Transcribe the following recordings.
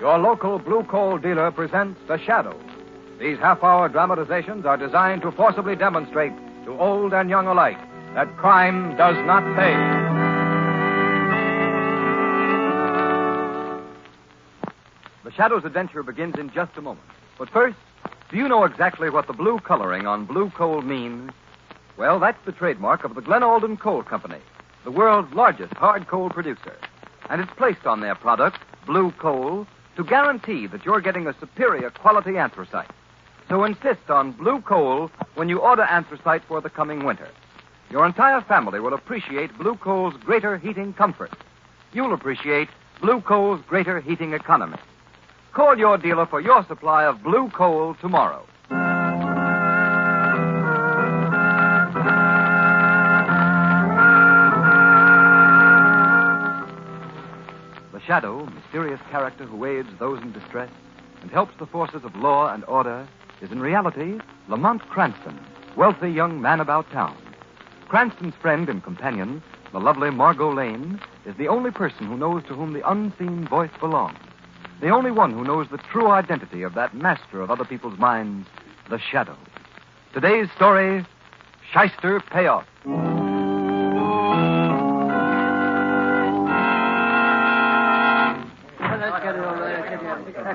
your local blue coal dealer presents The Shadow. These half-hour dramatizations are designed to forcibly demonstrate to old and young alike that crime does not pay. The Shadow's adventure begins in just a moment. But first, do you know exactly what the blue coloring on blue coal means? Well, that's the trademark of the Glen Alden Coal Company, the world's largest hard coal producer. And it's placed on their product, blue coal, to guarantee that you're getting a superior quality anthracite. So insist on blue coal when you order anthracite for the coming winter. Your entire family will appreciate blue coal's greater heating comfort. You'll appreciate blue coal's greater heating economy. Call your dealer for your supply of blue coal tomorrow. The Shadow, mysterious character who aids those in distress and helps the forces of law and order, is in reality Lamont Cranston, wealthy young man about town. Cranston's friend and companion, the lovely Margot Lane, is the only person who knows to whom the unseen voice belongs. The only one who knows the true identity of that master of other people's minds, the Shadow. Today's story, Shyster, Payoff.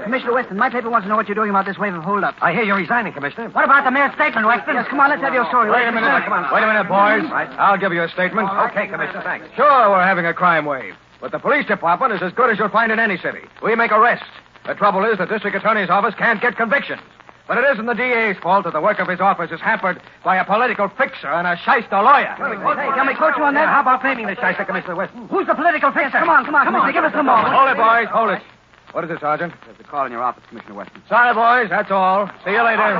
Commissioner Weston, my paper wants to know what you're doing about this wave of holdup. I hear you're resigning, Commissioner. What about the mayor's statement, Weston? Yes, come on, let's have your story. Wait a minute, come on. Wait a minute, boys. I'll give you a statement. Okay, Commissioner, thanks. Sure, we're having a crime wave. But the police department is as good as you'll find in any city. We make arrests. The trouble is the district attorney's office can't get convictions. But it isn't the DA's fault that the work of his office is hampered by a political fixer and a Shyster lawyer. Hey, can we quote you on that? How about naming the Shyster, Commissioner Weston? Who's the political fixer? Come on, give us some more. Hold it, boys, hold it. What is it, Sergeant? There's a call in your office, Commissioner Weston. Sorry, boys, that's all. See you later.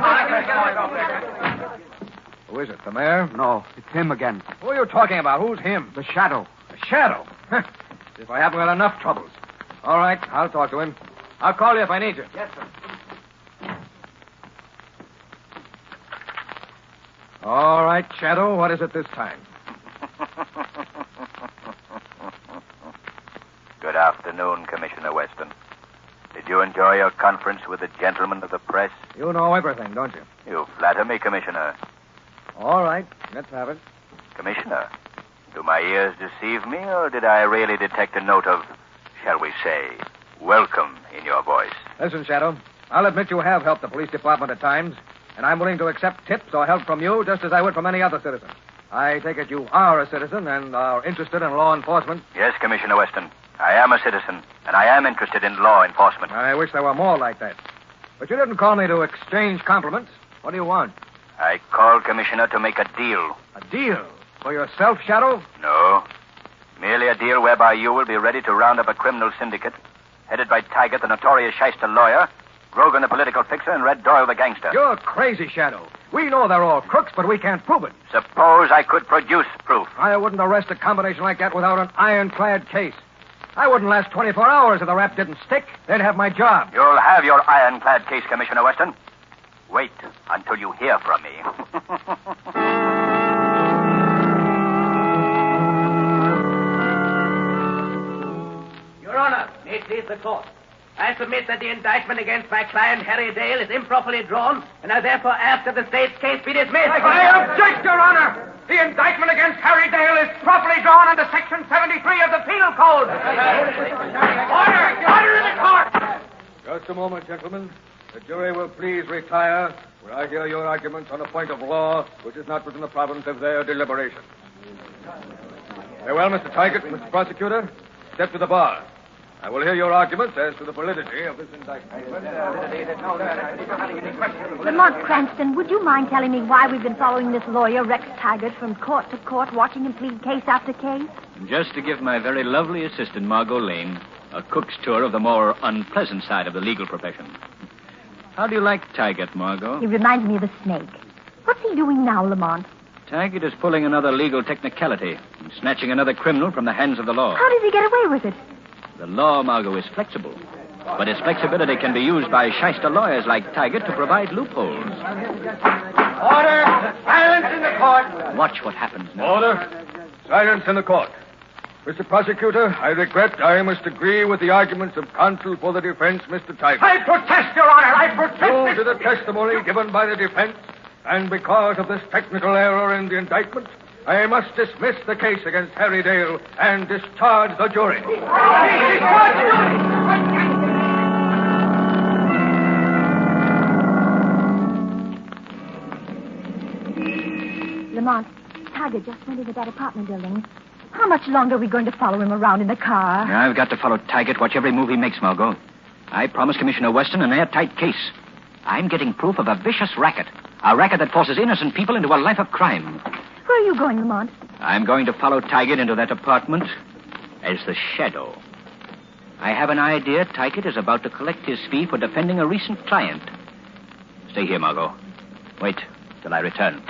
Who is it, the mayor? No, it's him again. Who are you talking about? Who's him? The Shadow. The Shadow? If I haven't got enough troubles. All right, I'll talk to him. I'll call you if I need you. Yes, sir. All right, Shadow, what is it this time? Good afternoon, Commissioner Weston. Did you enjoy your conference with the gentlemen of the press? You know everything, don't you? You flatter me, Commissioner. All right, let's have it. Commissioner, do my ears deceive me, or did I really detect a note of, shall we say, welcome in your voice? Listen, Shadow, I'll admit you have helped the police department at times, and I'm willing to accept tips or help from you just as I would from any other citizen. I take it you are a citizen and are interested in law enforcement? Yes, Commissioner Weston. I am a citizen, and I am interested in law enforcement. I wish there were more like that. But you didn't call me to exchange compliments. What do you want? I called, Commissioner, to make a deal. A deal? For yourself, Shadow? No. Merely a deal whereby you will be ready to round up a criminal syndicate headed by Taggart, the notorious Shyster lawyer, Grogan, the political fixer, and Red Doyle, the gangster. You're crazy, Shadow. We know they're all crooks, but we can't prove it. Suppose I could produce proof. I wouldn't arrest a combination like that without an ironclad case. I wouldn't last 24 hours if the rap didn't stick. They'd have my job. You'll have your ironclad case, Commissioner Weston. Wait until you hear from me. Your Honor, may it please the court. I submit that the indictment against my client, Harry Dale, is improperly drawn, and I therefore ask that the state's case be dismissed. I object, Your Honor. The indictment against Harry Dale is properly drawn under Section 73 of the Penal Code. Order in the court. Just a moment, gentlemen. The jury will please retire, where I hear your arguments on a point of law which is not within the province of their deliberation. Very well, Mr. Taggart, Mr. Prosecutor, step to the bar. I will hear your arguments as to the validity of this indictment. Lamont Cranston, would you mind telling me why we've been following this lawyer, Rex Taggart, from court to court, watching him plead case after case? Just to give my very lovely assistant, Margot Lane, a cook's tour of the more unpleasant side of the legal profession. How do you like Taggart, Margot? He reminds me of a snake. What's he doing now, Lamont? Taggart is pulling another legal technicality and snatching another criminal from the hands of the law. How does he get away with it? The law, Margot, is flexible. But its flexibility can be used by Shyster lawyers like Taggart to provide loopholes. Order! Silence in the court! Watch what happens now. Order! Silence in the court. Mr. Prosecutor, I regret I must agree with the arguments of counsel for the defense, Mr. Tiger. I protest, Your Honor. I protest. Due to the testimony given by the defense, and because of this technical error in the indictment, I must dismiss the case against Harry Dale and discharge the jury. Lamont, Tiger just went into that apartment building. How much longer are we going to follow him around in the car? I've got to follow Taggart, watch every move he makes, Margot. I promised Commissioner Weston an airtight case. I'm getting proof of a vicious racket. A racket that forces innocent people into a life of crime. Where are you going, Lamont? I'm going to follow Taggart into that apartment as the shadow. I have an idea Taggart is about to collect his fee for defending a recent client. Stay here, Margot. Wait till I return.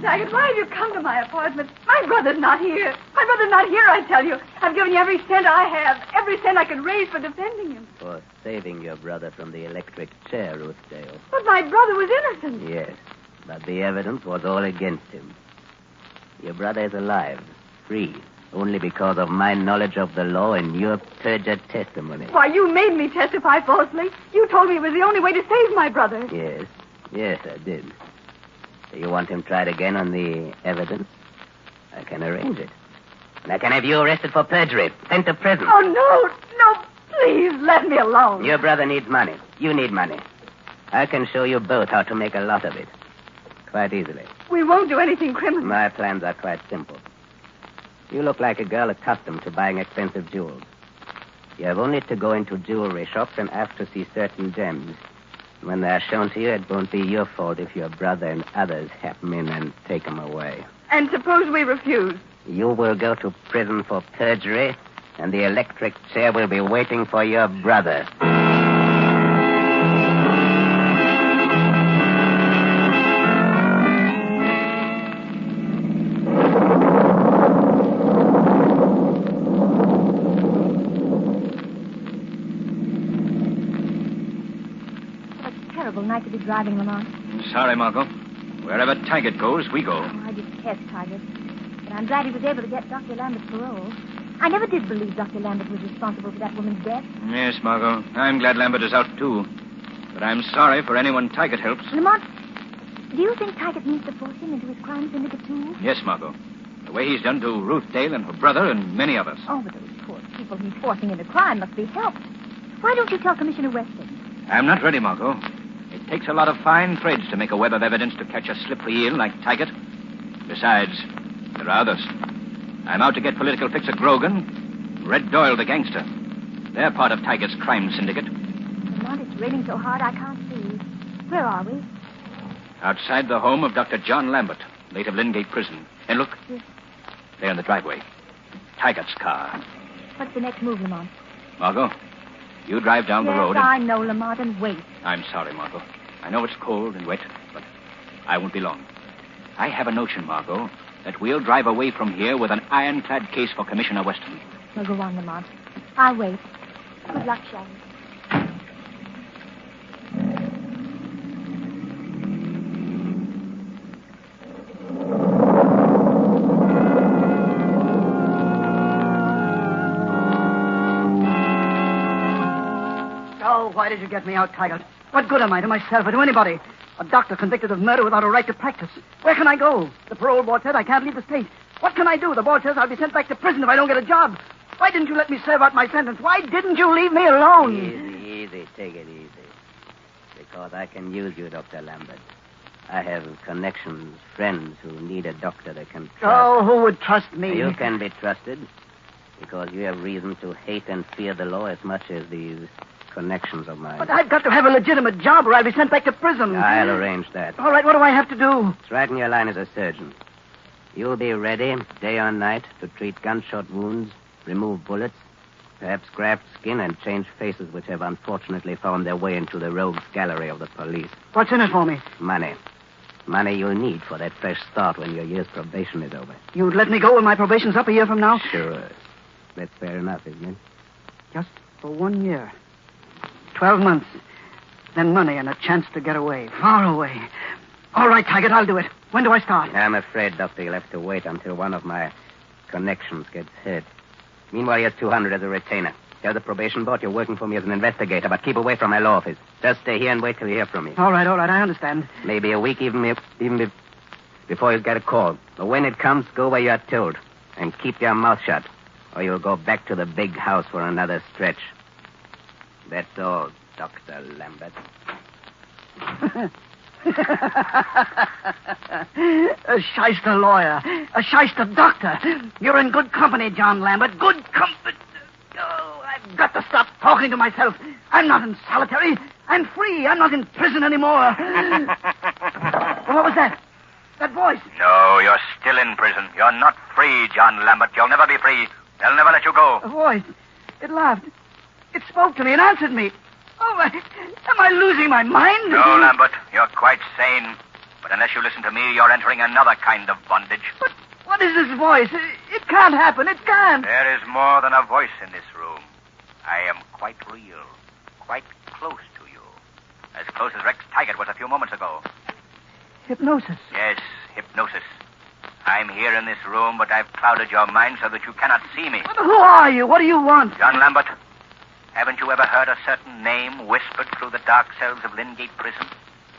Taggart, why have you come to my apartment? My brother's not here. My brother's not here, I tell you. I've given you every cent I have, every cent I could raise for defending him. For saving your brother from the electric chair, Ruthdale. But my brother was innocent. Yes, but the evidence was all against him. Your brother is alive, free, only because of my knowledge of the law and your perjured testimony. Why, you made me testify falsely. You told me it was the only way to save my brother. Yes, I did. You want him tried again on the evidence? I can arrange it. And I can have you arrested for perjury, sent to prison. Oh, no, please, let me alone. Your brother needs money. You need money. I can show you both how to make a lot of it. Quite easily. We won't do anything criminal. My plans are quite simple. You look like a girl accustomed to buying expensive jewels. You have only to go into jewelry shops and ask to see certain gems. When they are shown to you, it won't be your fault if your brother and others happen in and take them away. And suppose we refuse? You will go to prison for perjury, and the electric chair will be waiting for your brother. Night to be driving, Lamont. Sorry, Margot. Wherever Taggart goes, we go. Oh, I detest Taggart. But I'm glad he was able to get Dr. Lambert's parole. I never did believe Dr. Lambert was responsible for that woman's death. Yes, Margot. I'm glad Lambert is out, too. But I'm sorry for anyone Taggart helps. Lamont, do you think Taggart means to force him into his crime syndicate, too? Yes, Margot. The way he's done to Ruth Dale and her brother and many others. Oh, but those poor people he's forcing into crime must be helped. Why don't you tell Commissioner Weston? I'm not ready, Margot. It takes a lot of fine threads to make a web of evidence to catch a slippery eel like Taggart. Besides, there are others. I'm out to get political fixer Grogan, Red Doyle the gangster. They're part of Taggart's crime syndicate. Lamont, it's raining so hard I can't see. Where are we? Outside the home of Dr. John Lambert, late of Lingate Prison. And look, there in the driveway. Taggart's car. What's the next move, Lamont? Margot, you drive down the road. Yes, I know, Lamont, and wait. I'm sorry, Margot. I know it's cold and wet, but I won't be long. I have a notion, Margot, that we'll drive away from here with an ironclad case for Commissioner Weston. Well, go on, Lamont. I'll wait. Good luck, Shaggy. Why did you get me out, Taggart? What good am I to myself or to anybody? A doctor convicted of murder without a right to practice. Where can I go? The parole board said I can't leave the state. What can I do? The board says I'll be sent back to prison if I don't get a job. Why didn't you let me serve out my sentence? Why didn't you leave me alone? Easy. Take it easy. Because I can use you, Dr. Lambert. I have connections, friends who need a doctor they can trust. Oh, who would trust me? You can be trusted because you have reason to hate and fear the law as much as these connections of mine. But I've got to have a legitimate job or I'll be sent back to prison. I'll arrange that. All right, what do I have to do? It's right in your line as a surgeon. You'll be ready, day or night, to treat gunshot wounds, remove bullets, perhaps graft skin and change faces which have unfortunately found their way into the rogues gallery of the police. What's in it for me? Money. Money you'll need for that fresh start when your year's probation is over. You'd let me go when my probation's up a year from now? Sure. That's fair enough, isn't it? Just for 1 year. 12 months. then money and a chance to get away, far away. All right, Taggart, I'll do it. When do I start? I'm afraid, Doctor, you'll have to wait until one of my connections gets hit. Meanwhile, here's 200 as a retainer. Tell the probation board you're working for me as an investigator, but keep away from my law office. Just stay here and wait till you hear from me. All right, I understand. Maybe a week, even before you get a call. But when it comes, go where you are told. And keep your mouth shut, or you'll go back to the big house for another stretch. That's all, Dr. Lambert. A Shyster lawyer. A Shyster doctor. You're in good company, John Lambert. Good company. Oh, I've got to stop talking to myself. I'm not in solitary. I'm free. I'm not in prison anymore. Well, what was that? That voice. No, you're still in prison. You're not free, John Lambert. You'll never be free. They'll never let you go. A voice. It laughed. It spoke to me. It answered me. Oh, am I losing my mind? No, Lambert. You're quite sane. But unless you listen to me, you're entering another kind of bondage. But what is this voice? It can't happen. It can't. There is more than a voice in this room. I am quite real. Quite close to you. As close as Rex Taggart was a few moments ago. Hypnosis. Yes, hypnosis. I'm here in this room, but I've clouded your mind so that you cannot see me. But who are you? What do you want? John Lambert, haven't you ever heard a certain name whispered through the dark cells of Lingate Prison?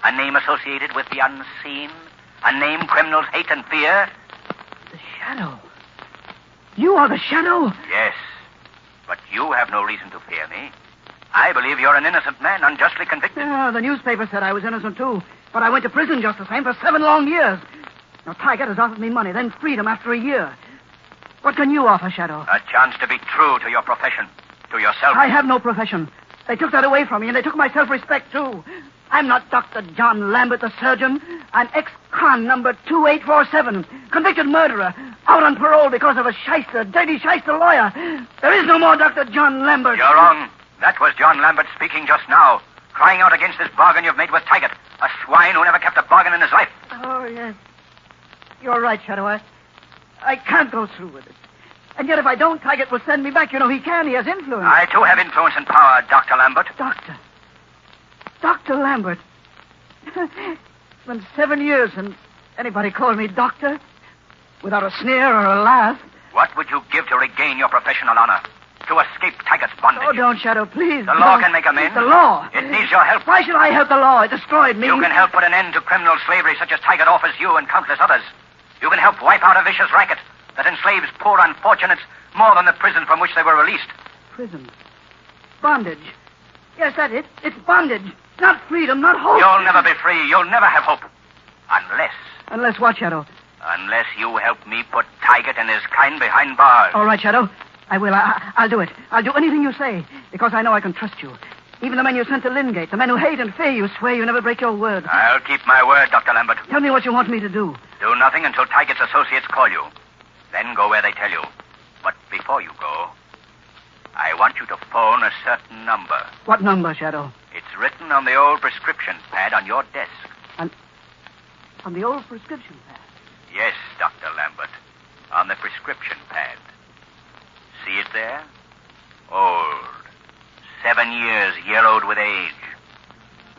A name associated with the unseen? A name criminals hate and fear? The Shadow. You are the Shadow? Yes, but you have no reason to fear me. I believe you're an innocent man, unjustly convicted. The newspaper said I was innocent, too. But I went to prison just the same for 7 long years. Now, Taggart has offered me money, then freedom after a year. What can you offer, Shadow? A chance to be true to your profession, to yourself. I have no profession. They took that away from me, and they took my self-respect, too. I'm not Dr. John Lambert, the surgeon. I'm ex-con number 2847, convicted murderer, out on parole because of a Shyster, dirty Shyster lawyer. There is no more Dr. John Lambert. You're wrong. That was John Lambert speaking just now, crying out against this bargain you've made with Taggart, a swine who never kept a bargain in his life. Oh, yes. You're right, Shadow. I can't go through with it. And yet if I don't, Taggart will send me back. You know, he can. He has influence. I, too, have influence and power, Dr. Lambert. Dr. Lambert. It's been 7 years and anybody called me doctor? Without a sneer or a laugh. What would you give to regain your professional honor? To escape Taggart's bondage? Oh, don't, Shadow, please. The law can make amends. The law? It needs your help. Why should I help the law? It destroyed me. You can help put an end to criminal slavery such as Taggart offers you and countless others. You can help wipe out a vicious racket that enslaves poor unfortunates more than the prison from which they were released. Prison. Bondage. Yes, that's it. It's bondage. Not freedom, not hope. You'll never be free. You'll never have hope. Unless... Unless what, Shadow? Unless you help me put Taggart and his kind behind bars. All right, Shadow. I will. I'll do it. I'll do anything you say, because I know I can trust you. Even the men you sent to Lingate, the men who hate and fear you, swear you never break your word. I'll keep my word, Dr. Lambert. Tell me what you want me to do. Do nothing until Taggart's associates call you. Then go where they tell you. But before you go, I want you to phone a certain number. What number, Shadow? It's written on the old prescription pad on your desk. On the old prescription pad? Yes, Dr. Lambert. On the prescription pad. See it there? Old. 7 years yellowed with age.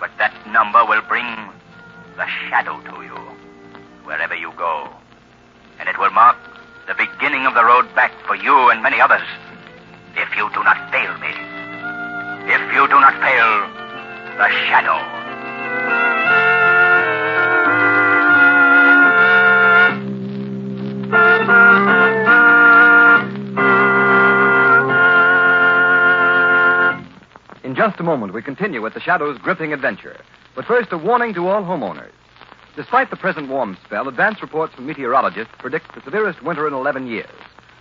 But that number will bring the Shadow to you, wherever you go. And it will mark the beginning of the road back for you and many others, if you do not fail me. If you do not fail the Shadow. In just a moment, we continue with the Shadow's gripping adventure. But first, a warning to all homeowners. Despite the present warm spell, advance reports from meteorologists predict the severest winter in 11 years.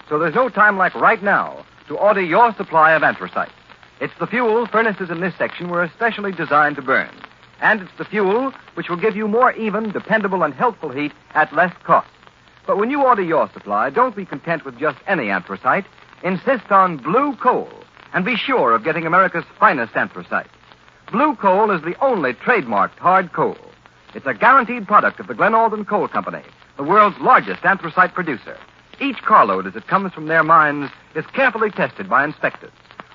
So there's no time like right now to order your supply of anthracite. It's the fuel furnaces in this section were especially designed to burn. And it's the fuel which will give you more even, dependable, and healthful heat at less cost. But when you order your supply, don't be content with just any anthracite. Insist on blue coal. And be sure of getting America's finest anthracite. Blue coal is the only trademarked hard coal. It's a guaranteed product of the Glen Alden Coal Company, the world's largest anthracite producer. Each carload as it comes from their mines is carefully tested by inspectors.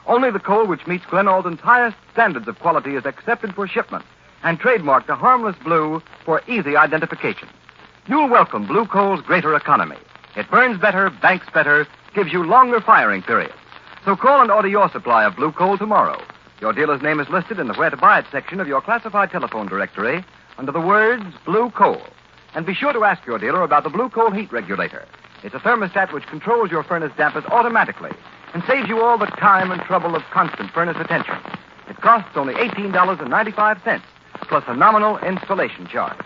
Only the coal which meets Glen Alden's highest standards of quality is accepted for shipment and trademarked a harmless blue for easy identification. You'll welcome blue coal's greater economy. It burns better, banks better, gives you longer firing periods. So call and order your supply of blue coal tomorrow. Your dealer's name is listed in the Where to Buy It section of your classified telephone directory under the words Blue Coal. And be sure to ask your dealer about the Blue Coal heat regulator. It's a thermostat which controls your furnace dampers automatically and saves you all the time and trouble of constant furnace attention. It costs only $18.95, plus a nominal installation charge.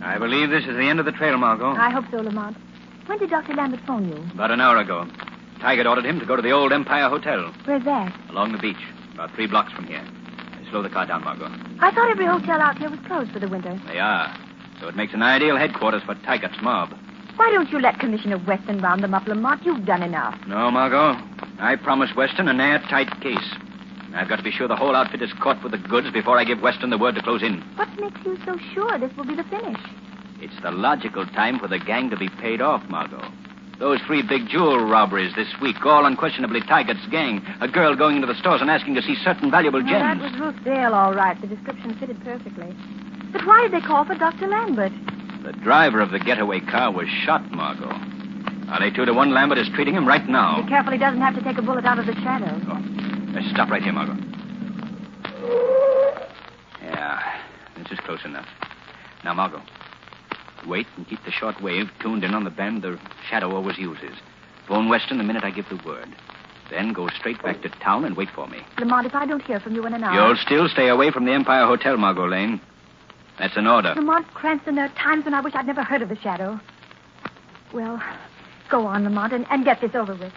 I believe this is the end of the trail, Margot. I hope so, Lamont. When did Dr. Lambert phone you? About an hour ago. Taggart ordered him to go to the old Empire Hotel. Where's that? Along the beach, about 3 blocks from here. Slow the car down, Margot. I thought every hotel out here was closed for the winter. They are. So it makes an ideal headquarters for Taggart's mob. Why don't you let Commissioner Weston round them up, Lamont? You've done enough. No, Margot. I promised Weston an airtight case. I've got to be sure the whole outfit is caught with the goods before I give Weston the word to close in. What makes you so sure this will be the finish? It's the logical time for the gang to be paid off, Margot. Those 3 big jewel robberies this week, all unquestionably Taggart's gang. A girl going into the stores and asking to see certain valuable gems. That was Ruth Dale, all right. The description fitted perfectly. But why did they call for Dr. Lambert? The driver of the getaway car was shot, Margot. I'll lay 2 to 1 Lambert is treating him right now. Be careful he doesn't have to take a bullet out of the shadow. Oh, let's stop right here, Margot. Yeah, this is close enough. Now, Margot, wait and keep the short wave tuned in on the band the shadow always uses. Phone Weston the minute I give the word. Then go straight back to town and wait for me. Lamont, if I don't hear from you in an hour... You'll still stay away from the Empire Hotel, Margot Lane. That's an order. Lamont Cranston, there are times when I wish I'd never heard of the shadow. Well, go on, Lamont, and get this over with.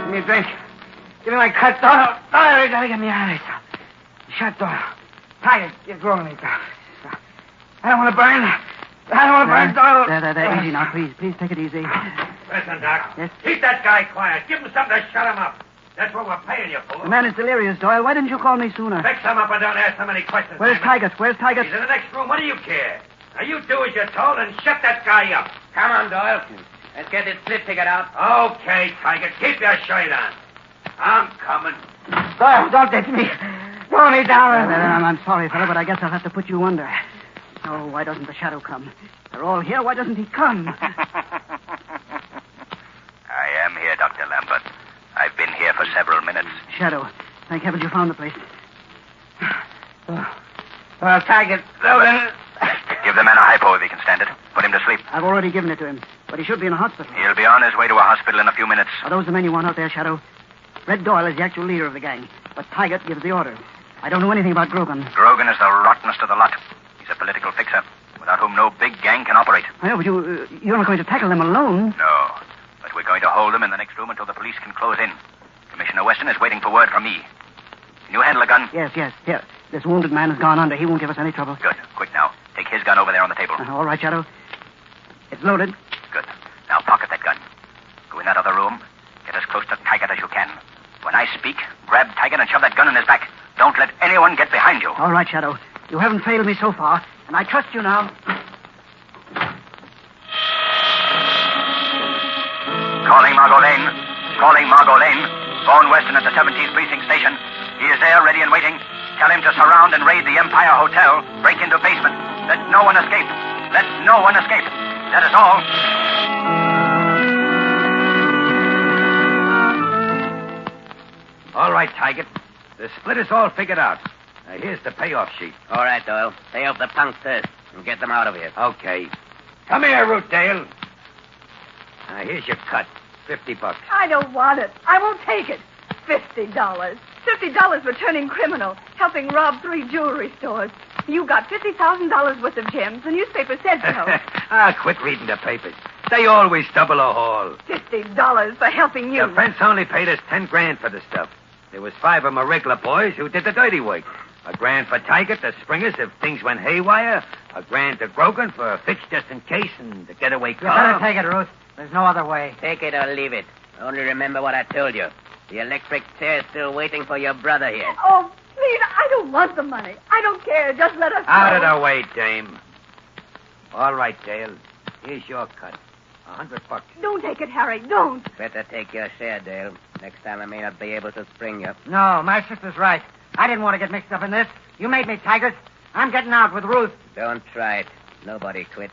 Give me a drink. Give me my cut, Doyle. Doyle, you gotta get me out of here. Shut, Doyle. Tiger, you're growing me, Doyle. I don't want to burn. I don't want to burn, Doyle. There. Easy now, please. Please take it easy. Listen, Doc. Yes? Keep that guy quiet. Give him something to shut him up. That's what we're paying you for. The man is delirious, Doyle. Why didn't you call me sooner? Fix him up and don't ask so many questions. Where's Taggart? Where's Taggart? He's in the next room. What do you care? Now, you do as you're told and shut that guy up. Come on, Doyle. Let's get this slip ticket out. Okay, Tiger. Keep your shirt on. I'm coming. Doyle, don't take me. Throw me down. I'm sorry, fella, but I guess I'll have to put you under. Oh, why doesn't the shadow come? They're all here. Why doesn't he come? I am here, Dr. Lambert. I've been here for several minutes. Shadow. Thank heaven you found the place. Taggart. Give the man a hypo if he can stand it. Put him to sleep. I've already given it to him, but he should be in a hospital. He'll be on his way to a hospital in a few minutes. Are those the men you want out there, Shadow? Red Doyle is the actual leader of the gang, but Taggart gives the order. I don't know anything about Grogan. Grogan is the rottenest of the lot. He's a political fixer, without whom no big gang can operate. I know, but you're not going to tackle them alone. No, but we're going to hold them in the next room until the police can close in. Commissioner Weston is waiting for word from me. Can you handle a gun? Yes. Here. This wounded man has gone under. He won't give us any trouble. Good. Quick now. Take his gun over there on the table. All right, Shadow. It's loaded. Good. Now pocket that gun. Go in that other room. Get as close to Taggart as you can. When I speak, grab Taggart and shove that gun in his back. Don't let anyone get behind you. All right, Shadow. You haven't failed me so far, and I trust you now. Calling Margot Lane. Phone Weston at the 17th Precinct Station. He is there, ready and waiting. Tell him to surround and raid the Empire Hotel. Break into basement. Let no one escape. That is all. All right, Taggart. The split is all figured out. Now, here's the payoff sheet. All right, Doyle. Pay off the punks first and get them out of here. Okay. Come here, Rootdale. Now, here's your cut. $50. I don't want it. I won't take it. $50. $50 for turning criminal, helping rob 3 jewelry stores. You got $50,000 worth of gems. The newspaper said so. Quit reading the papers. They always double a haul. $50 for helping you. The fence only paid us $10,000 for the stuff. There was 5 of my regular boys who did the dirty work. $1,000 for Tigert to Springers if things went haywire. $1,000 to Grogan for a fix just in case and the getaway You car. better take it, Ruth. There's no other way. Take it or leave it. Only remember what I told you. The electric chair's still waiting for your brother here. Oh, please, I don't want the money. I don't care. Just let us Out of go. the way, dame. All right, Dale. Here's your cut. $100. Don't take it, Harry. Don't. Better take your share, Dale. Next time I may not be able to spring you. No, my sister's right. I didn't want to get mixed up in this. You made me, Tigers. I'm getting out with Ruth. Don't try it. Nobody quit.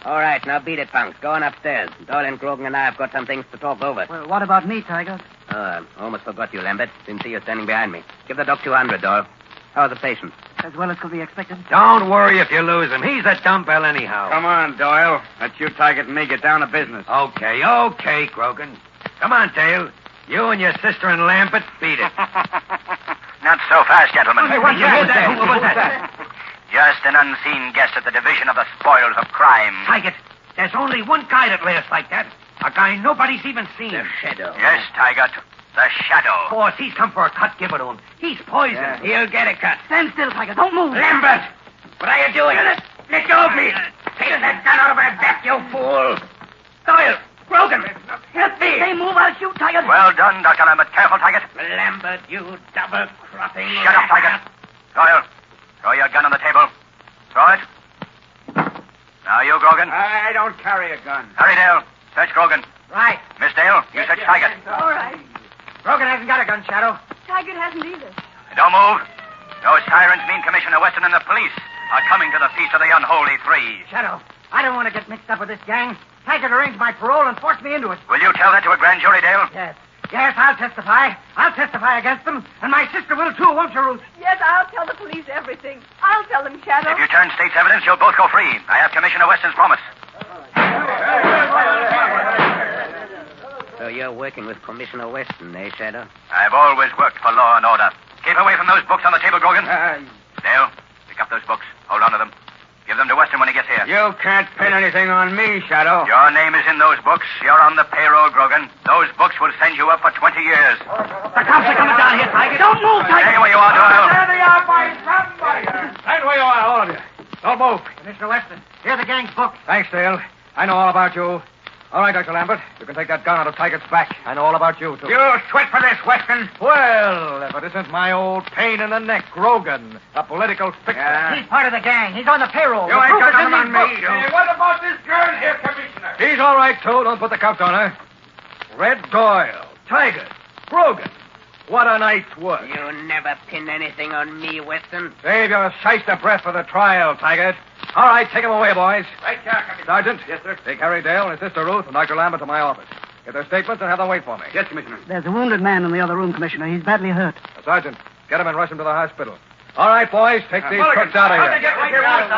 All right, now beat it, punks. Go on upstairs. Doyle and Grogan and I have got some things to talk over. Well, what about me, Tigers? Oh, I almost forgot you, Lambert. Didn't see you standing behind me. Give the doc 200, Doyle. How's the patient? As well as could be expected. Don't worry if you lose him. He's a dumbbell anyhow. Come on, Doyle. Let you, Tigert, and me get down to business. Okay, Grogan. Come on, Dale. You and your sister and Lambert beat it. Not so fast, gentlemen. Hey, what's that? Who was that? Just an unseen guest at the division of the spoils of crime. Tigert, there's only one guy that laughs like that. A guy nobody's even seen. The shadow. Yes, Tigert. The shadow. Boss, he's come for a cut. Give it to him. He's poisoned. He'll get a cut. Stand still, Tiger. Don't move. Lambert! What are you doing? Let go of me. Take that gun out of my back, you fool. Doyle, Grogan, help me. They move, I'll shoot, Tiger. Well done, Dr. Lambert. Careful, Tigert. Lambert, you double-crossing... Shut up, Tigert. Doyle, throw your gun on the table. Throw it. Now you, Grogan. I don't carry a gun. Hurry, Dale. Search Grogan. Right. Miss Dale, you search Tigert. All right. Grogan hasn't got a gun, Shadow. Tigert hasn't either. Don't move. Those sirens mean Commissioner Weston and the police are coming to the feast of the unholy three. Shadow, I don't want to get mixed up with this gang. Tiger arranged my parole and forced me into it. Will you tell that to a grand jury, Dale? Yes. Yes, I'll testify. I'll testify against them. And my sister will, too, won't you, Ruth? Yes, I'll tell the police everything. I'll tell them, Shadow. If you turn state's evidence, you'll both go free. I have Commissioner Weston's promise. So you're working with Commissioner Weston, eh, Shadow? I've always worked for law and order. Keep away from those books on the table, Grogan. Dale, pick up those books. Hold on to them. Give them to Weston when he gets here. You can't pin anything on me, Shadow. Your name is in those books. You're on the payroll, Grogan. Those books will send you up for 20 years. The cops are coming down here, Tiger. Don't move, Tiger. Stay where you are, Doyle. There they are, boys. Somebody. Stand where you are, all of you. Don't move. Commissioner Weston, here's the gang's book. Thanks, Dale. I know all about you. All right, Dr. Lambert. You can take that gun out of Tigert's back. I know all about you, too. You sweat for this, Weston. Well, if it isn't my old pain in the neck, Grogan, a political fixer. He's part of the gang. He's on the payroll. You The ain't proof got is in nothing these on me. books. What about this girl here, Commissioner? He's all right, too. Don't put the cuffs on her. Red Doyle, Tiger, Grogan. What a night's work. You never pin anything on me, Weston. Save your Shyster breath for the trial, Tiger. All right, take him away, boys. Right here, Commissioner. Sergeant. Yes, sir. Take Harry Dale and his sister Ruth and Dr. Lambert to my office. Get their statements and have them wait for me. Yes, Commissioner. There's a wounded man in the other room, Commissioner. He's badly hurt. Sergeant, get him and rush him to the hospital. All right, boys, take these crooks out of How'd they here. get right here? All right,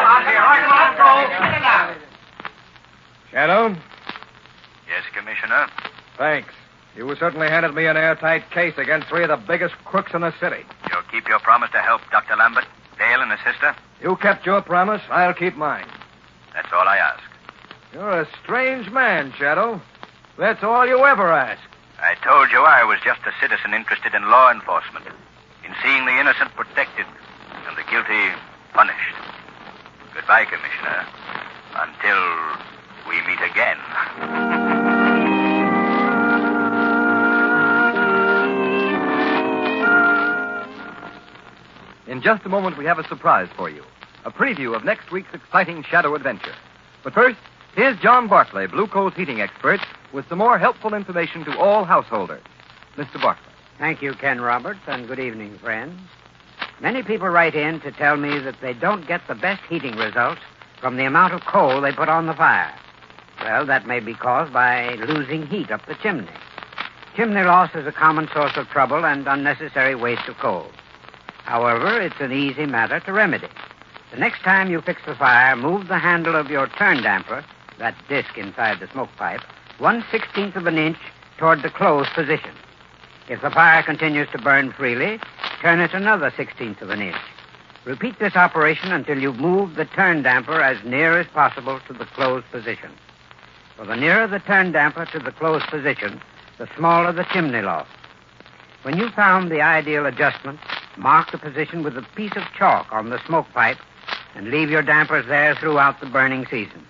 Shadow, Yes, Commissioner. thanks. You certainly handed me an airtight case against three of the biggest crooks in the city. You'll keep your promise to help Dr. Lambert, Dale, and his sister? You kept your promise. I'll keep mine. That's all I ask. You're a strange man, Shadow. That's all you ever ask. I told you I was just a citizen interested in law enforcement, in seeing the innocent protected and the guilty punished. Goodbye, Commissioner. Until we meet again. In just a moment, we have a surprise for you. A preview of next week's exciting Shadow adventure. But first, here's John Barclay, Blue Coal's heating expert, with some more helpful information to all householders. Mr. Barclay. Thank you, Ken Roberts, and good evening, friends. Many people write in to tell me that they don't get the best heating results from the amount of coal they put on the fire. Well, that may be caused by losing heat up the chimney. Chimney loss is a common source of trouble and unnecessary waste of coal. However, it's an easy matter to remedy. The next time you fix the fire, move the handle of your turn damper, that disc inside the smoke pipe, 1/16 of an inch toward the closed position. If the fire continues to burn freely, turn it another 1/16 of an inch. Repeat this operation until you've moved the turn damper as near as possible to the closed position. For the nearer the turn damper to the closed position, the smaller the chimney loss. When you've found the ideal adjustment, Mark the position with a piece of chalk on the smoke pipe and leave your dampers there throughout the burning season.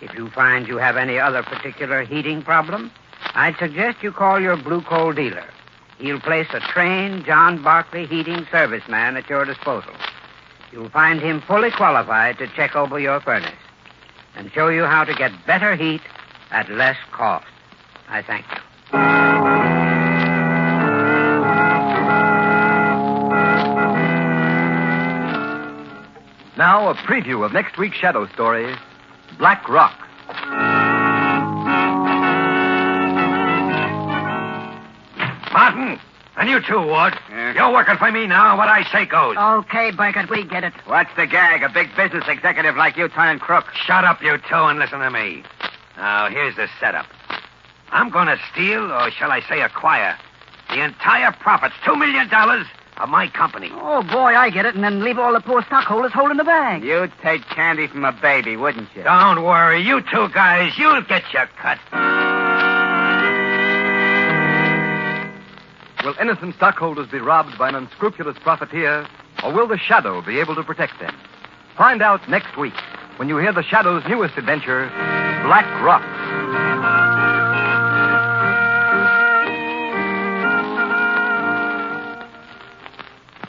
If you find you have any other particular heating problem, I'd suggest you call your blue coal dealer. He'll place a trained John Barkley heating serviceman at your disposal. You'll find him fully qualified to check over your furnace and show you how to get better heat at less cost. I thank you. Now, a preview of next week's shadow story, Black Rock. Martin, and you too, Ward. You're working for me now. What I say goes. Okay, Burkett, we get it. What's the gag? A big business executive like you turning crook. Shut up, you two, and listen to me. Now, here's the setup. I'm going to steal, or shall I say acquire, the entire profits, $2 million of my company. Oh, boy, I get it, and then leave all the poor stockholders holding the bag. You'd take candy from a baby, wouldn't you? Don't worry. You two guys, you'll get your cut. Will innocent stockholders be robbed by an unscrupulous profiteer, or will the Shadow be able to protect them? Find out next week when you hear the Shadow's newest adventure, Black Rock.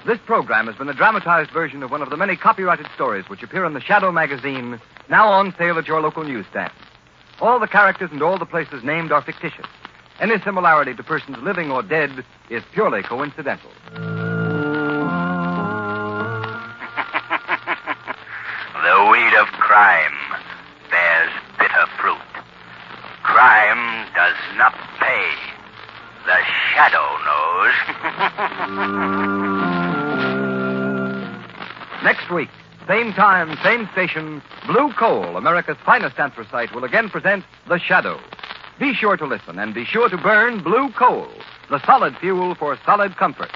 This program has been a dramatized version of one of the many copyrighted stories which appear in the Shadow magazine, now on sale at your local newsstand. All the characters and all the places named are fictitious. Any similarity to persons living or dead is purely coincidental. The weed of crime bears bitter fruit. Crime does not pay. The Shadow knows. Next week, same time, same station, Blue Coal, America's finest anthracite, will again present The Shadow. Be sure to listen and be sure to burn Blue Coal, the solid fuel for solid comfort.